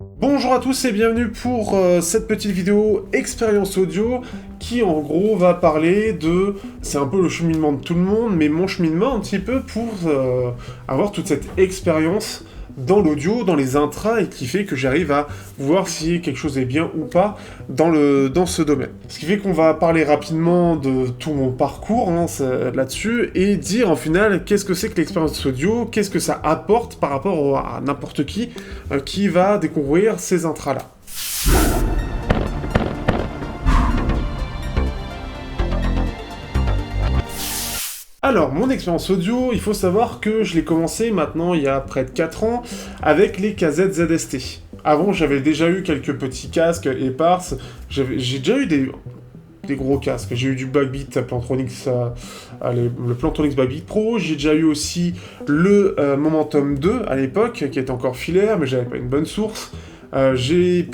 Bonjour à tous et bienvenue pour cette petite vidéo expérience audio qui en gros va parler de... C'est un peu le cheminement de tout le monde, mais mon cheminement un petit peu pour avoir toute cette expérience dans l'audio, dans les intras, et qui fait que j'arrive à voir si quelque chose est bien ou pas dans ce domaine. Ce qui fait qu'on va parler rapidement de tout mon parcours là-dessus, et dire en final qu'est-ce que c'est que l'expérience audio, qu'est-ce que ça apporte par rapport à n'importe qui va découvrir ces intras-là. Alors, mon expérience audio, il faut savoir que je l'ai commencé maintenant il y a près de 4 ans avec les casettes ZST. Avant, j'avais déjà eu quelques petits casques éparses, j'ai déjà eu des gros casques. J'ai eu du Backbeat Plantronics, le Plantronics Backbeat Pro, j'ai déjà eu aussi le Momentum 2 à l'époque, qui était encore filaire, mais j'avais pas une bonne source. J'ai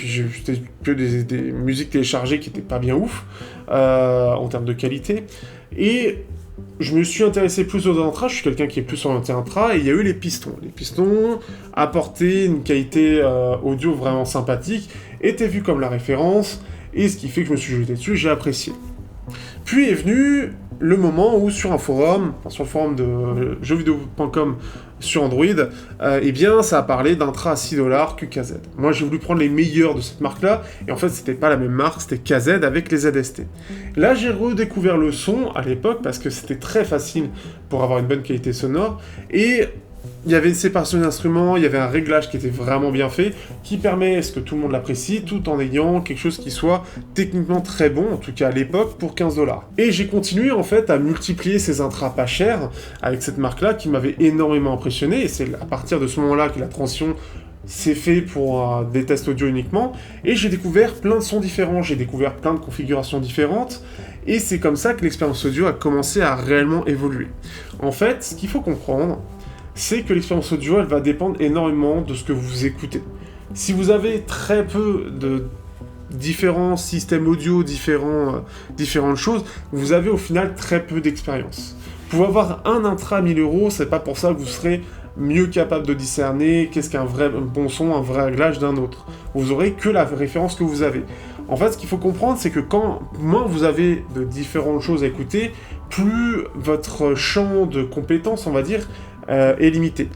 que des musiques téléchargées qui étaient pas bien ouf, en termes de qualité. Et je me suis intéressé plus aux intras, je suis quelqu'un qui est plus orienté intra, et il y a eu les pistons. Les pistons apportaient une qualité audio vraiment sympathique, étaient vus comme la référence, et ce qui fait que je me suis jeté dessus, j'ai apprécié. Puis est venu le moment où sur un forum, sur le forum de jeuxvideo.com sur Android, eh bien ça a parlé d'intra à 6$ QKZ. Moi j'ai voulu prendre les meilleurs de cette marque-là, et en fait c'était pas la même marque, c'était KZ avec les ZST. Là j'ai redécouvert le son à l'époque, parce que c'était très facile pour avoir une bonne qualité sonore, et il y avait une séparation d'instruments, il y avait un réglage qui était vraiment bien fait, qui permet à ce que tout le monde l'apprécie, tout en ayant quelque chose qui soit techniquement très bon, en tout cas à l'époque, pour 15$. Et j'ai continué en fait à multiplier ces intras pas chers avec cette marque-là qui m'avait énormément impressionné, et c'est à partir de ce moment-là que la transition s'est fait pour des tests audio uniquement, et j'ai découvert plein de sons différents, j'ai découvert plein de configurations différentes, et c'est comme ça que l'expérience audio a commencé à réellement évoluer. En fait, ce qu'il faut comprendre, c'est que l'expérience audio, elle va dépendre énormément de ce que vous écoutez. Si vous avez très peu de différents systèmes audio, différentes choses, vous avez au final très peu d'expérience. Vous pouvez avoir un intra à 1000€, c'est pas pour ça que vous serez mieux capable de discerner qu'est-ce qu'un vrai bon son, un vrai réglage d'un autre. Vous aurez que la référence que vous avez. En fait, ce qu'il faut comprendre, c'est que moins vous avez de différentes choses à écouter, plus votre champ de compétences, on va dire, est limité.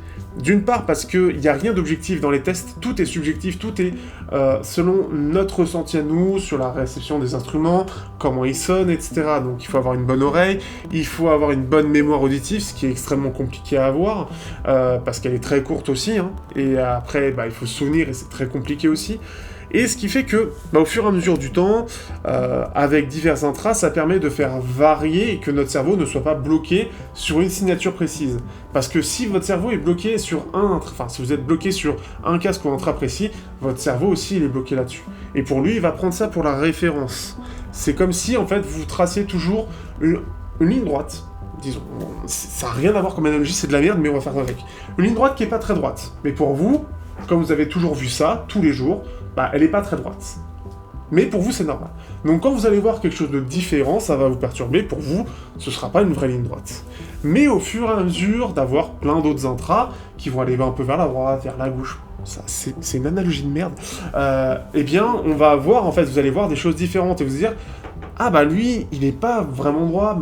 D'une part parce qu'il n'y a rien d'objectif dans les tests, tout est subjectif, tout est selon notre ressenti à nous, sur la réception des instruments, comment ils sonnent, etc. Donc il faut avoir une bonne oreille, il faut avoir une bonne mémoire auditive, ce qui est extrêmement compliqué à avoir, parce qu'elle est très courte aussi, hein, et après il faut se souvenir et c'est très compliqué aussi. Et ce qui fait que, au fur et à mesure du temps, avec divers intras, ça permet de faire varier et que notre cerveau ne soit pas bloqué sur une signature précise. Parce que si votre cerveau est bloqué sur si vous êtes bloqué sur un casque ou un intra précis, votre cerveau aussi il est bloqué là-dessus. Et pour lui, il va prendre ça pour la référence. C'est comme si, en fait, vous traciez toujours une ligne droite. Disons, ça n'a rien à voir comme analogie, c'est de la merde, mais on va faire avec. Une ligne droite qui n'est pas très droite. Mais pour vous, comme vous avez toujours vu ça, tous les jours, elle n'est pas très droite. Mais pour vous, c'est normal. Donc quand vous allez voir quelque chose de différent, ça va vous perturber. Pour vous, ce ne sera pas une vraie ligne droite. Mais au fur et à mesure d'avoir plein d'autres intras qui vont aller un peu vers la droite, vers la gauche, ça, c'est une analogie de merde, eh bien, on va voir, en fait, vous allez voir des choses différentes et vous dire, lui, il n'est pas vraiment droit,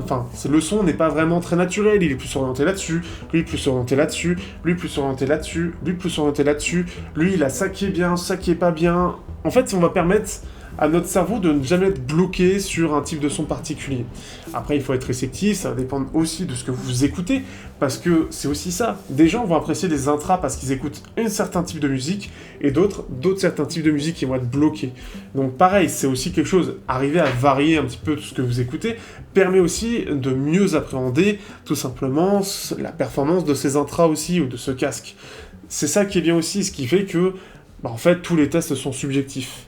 le son n'est pas vraiment très naturel, il est plus orienté là-dessus, lui plus orienté là-dessus, lui plus orienté là-dessus, lui plus orienté là-dessus, lui il a ça qui est bien, ça qui est pas bien. En fait, on va permettre à notre cerveau de ne jamais être bloqué sur un type de son particulier. Après, il faut être réceptif, ça va dépendre aussi de ce que vous écoutez, parce que c'est aussi ça. Des gens vont apprécier des intras parce qu'ils écoutent un certain type de musique, et d'autres certains types de musique qui vont être bloqués. Donc pareil, c'est aussi quelque chose, arriver à varier un petit peu tout ce que vous écoutez, permet aussi de mieux appréhender, tout simplement, la performance de ces intras aussi, ou de ce casque. C'est ça qui est bien aussi, ce qui fait que, en fait, tous les tests sont subjectifs.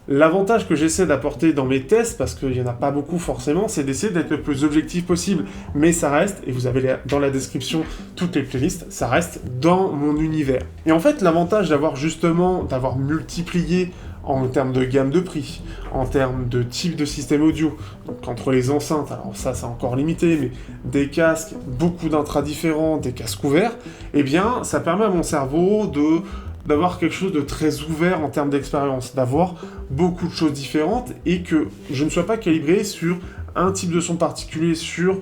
L'avantage que j'essaie d'apporter dans mes tests, parce qu'il n'y en a pas beaucoup forcément, c'est d'essayer d'être le plus objectif possible. Mais ça reste, et vous avez dans la description toutes les playlists, ça reste dans mon univers. Et en fait, l'avantage d'avoir multiplié en termes de gamme de prix, en termes de type de système audio, donc entre les enceintes, alors ça c'est encore limité, mais des casques, beaucoup d'intras différents, des casques ouverts, eh bien ça permet à mon cerveau de d'avoir quelque chose de très ouvert en termes d'expérience, d'avoir beaucoup de choses différentes et que je ne sois pas calibré sur un type de son particulier, sur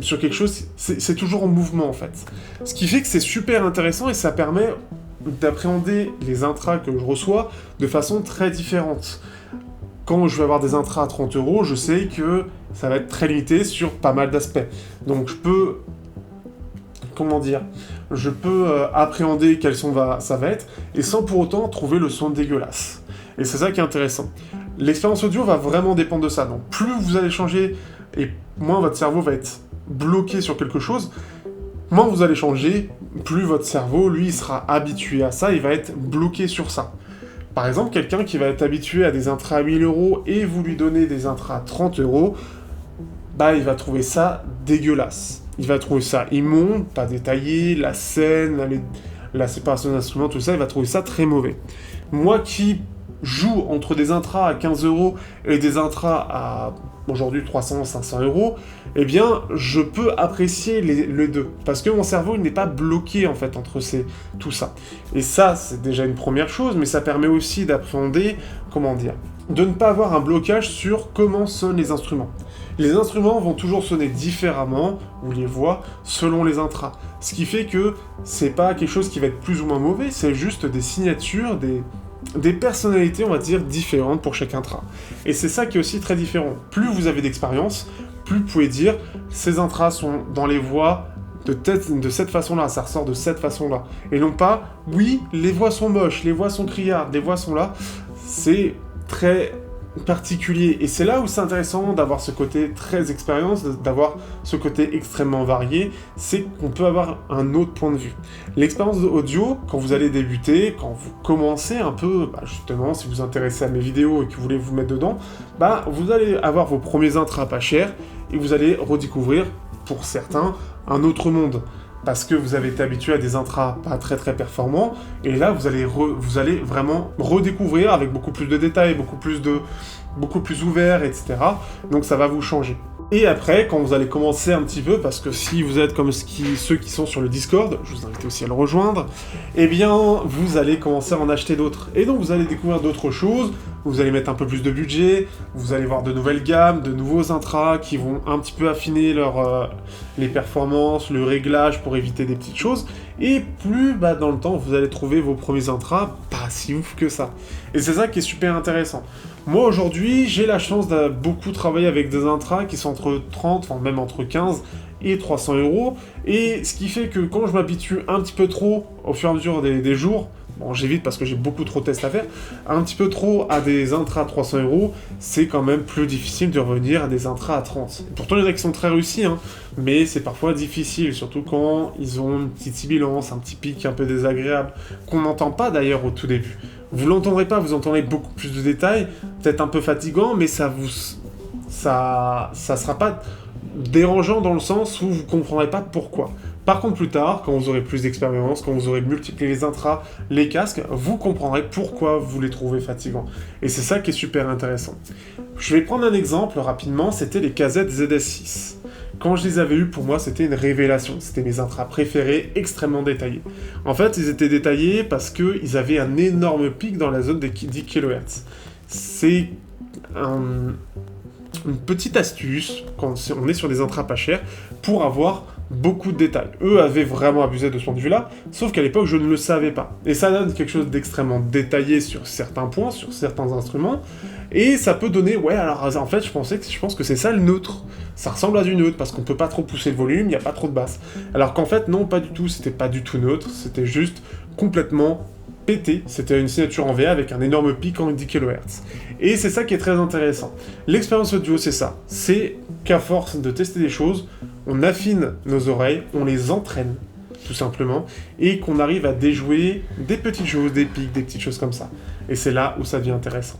quelque chose, c'est toujours en mouvement en fait. Ce qui fait que c'est super intéressant et ça permet d'appréhender les intras que je reçois de façon très différente. Quand je vais avoir des intras à 30 euros, je sais que ça va être très limité sur pas mal d'aspects. Donc je peux, comment dire, je peux appréhender quel son ça va être, et sans pour autant trouver le son dégueulasse. Et c'est ça qui est intéressant. L'expérience audio va vraiment dépendre de ça. Donc plus vous allez changer, et moins votre cerveau va être bloqué sur quelque chose, moins vous allez changer, plus votre cerveau, lui, sera habitué à ça, il va être bloqué sur ça. Par exemple, quelqu'un qui va être habitué à des intras à 1000 euros et vous lui donnez des intras à 30 euros, bah il va trouver ça dégueulasse. Il va trouver ça immonde, pas détaillé, la scène, la séparation d'instruments, tout ça, il va trouver ça très mauvais. Moi qui joue entre des intras à 15 euros et des intras à aujourd'hui 300, 500 euros, eh bien, je peux apprécier les deux. Parce que mon cerveau, il n'est pas bloqué, en fait, entre tout ça. Et ça, c'est déjà une première chose, mais ça permet aussi d'appréhender, comment dire, de ne pas avoir un blocage sur comment sonnent les instruments. Les instruments vont toujours sonner différemment, ou les voix, selon les intras. Ce qui fait que c'est pas quelque chose qui va être plus ou moins mauvais, c'est juste des signatures, des personnalités, on va dire, différentes pour chaque intra. Et c'est ça qui est aussi très différent. Plus vous avez d'expérience, plus vous pouvez dire, ces intras sont dans les voix de cette façon-là, ça ressort de cette façon-là. Et non pas, oui, les voix sont moches, les voix sont criardes, les voix sont là. C'est très particulier. Et c'est là où c'est intéressant d'avoir ce côté très expérience, d'avoir ce côté extrêmement varié, c'est qu'on peut avoir un autre point de vue. L'expérience audio, quand vous allez débuter, quand vous commencez un peu, justement, si vous vous intéressez à mes vidéos et que vous voulez vous mettre dedans, vous allez avoir vos premiers intras pas chers et vous allez redécouvrir, pour certains, un autre monde. Parce que vous avez été habitué à des intras pas très très performants, et là vous allez vraiment redécouvrir avec beaucoup plus de détails, beaucoup plus ouvert, etc. Donc ça va vous changer. Et après, quand vous allez commencer un petit peu, parce que si vous êtes comme ceux qui sont sur le Discord, je vous invite aussi à le rejoindre, eh bien, vous allez commencer à en acheter d'autres. Et donc, vous allez découvrir d'autres choses, vous allez mettre un peu plus de budget, vous allez voir de nouvelles gammes, de nouveaux intras qui vont un petit peu affiner les performances, le réglage pour éviter des petites choses, et plus, dans le temps, vous allez trouver vos premiers intras pas si ouf que ça. Et c'est ça qui est super intéressant. Moi, aujourd'hui, j'ai la chance de beaucoup travailler avec des intras qui sont entre 30, enfin même entre 15 et 300 euros, et ce qui fait que quand je m'habitue un petit peu trop au fur et à mesure des jours, bon, j'évite parce que j'ai beaucoup trop de tests à faire, un petit peu trop à des intras à 300 euros, c'est quand même plus difficile de revenir à des intras à 30. Et pourtant, il y en a qui sont très réussis, mais c'est parfois difficile, surtout quand ils ont une petite sibilance, un petit pic un peu désagréable, qu'on n'entend pas d'ailleurs au tout début. Vous l'entendrez pas, vous entendrez beaucoup plus de détails, peut-être un peu fatigant, mais ça sera pas dérangeant dans le sens où vous comprendrez pas pourquoi. Par contre, plus tard, quand vous aurez plus d'expérience, quand vous aurez multiplié les intras, les casques, vous comprendrez pourquoi vous les trouvez fatigants. Et c'est ça qui est super intéressant. Je vais prendre un exemple rapidement, c'était les KZ ZS6. Quand je les avais eus, pour moi, c'était une révélation. C'était mes intras préférés, extrêmement détaillés. En fait, ils étaient détaillés parce qu'ils avaient un énorme pic dans la zone des 10 kHz. C'est une petite astuce, quand on est sur des intras pas chers, pour avoir beaucoup de détails. Eux avaient vraiment abusé de ce point de vue-là, sauf qu'à l'époque, je ne le savais pas. Et ça donne quelque chose d'extrêmement détaillé sur certains points, sur certains instruments, et ça peut donner, ouais, alors en fait, je pense que c'est ça le neutre. Ça ressemble à du neutre, parce qu'on peut pas trop pousser le volume, il n'y a pas trop de basse. Alors qu'en fait, non, pas du tout, c'était pas du tout neutre, c'était juste complètement pété. C'était une signature en VA avec un énorme pic en 10 kHz. Et c'est ça qui est très intéressant. L'expérience audio, c'est ça. C'est qu'à force de tester des choses, on affine nos oreilles, on les entraîne, tout simplement, et qu'on arrive à déjouer des petites choses, des pics, des petites choses comme ça. Et c'est là où ça devient intéressant.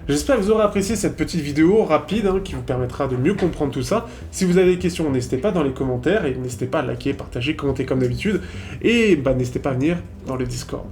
J'espère que vous aurez apprécié cette petite vidéo rapide qui vous permettra de mieux comprendre tout ça. Si vous avez des questions, n'hésitez pas dans les commentaires et n'hésitez pas à liker, partager, commenter comme d'habitude. Et n'hésitez pas à venir dans le Discord.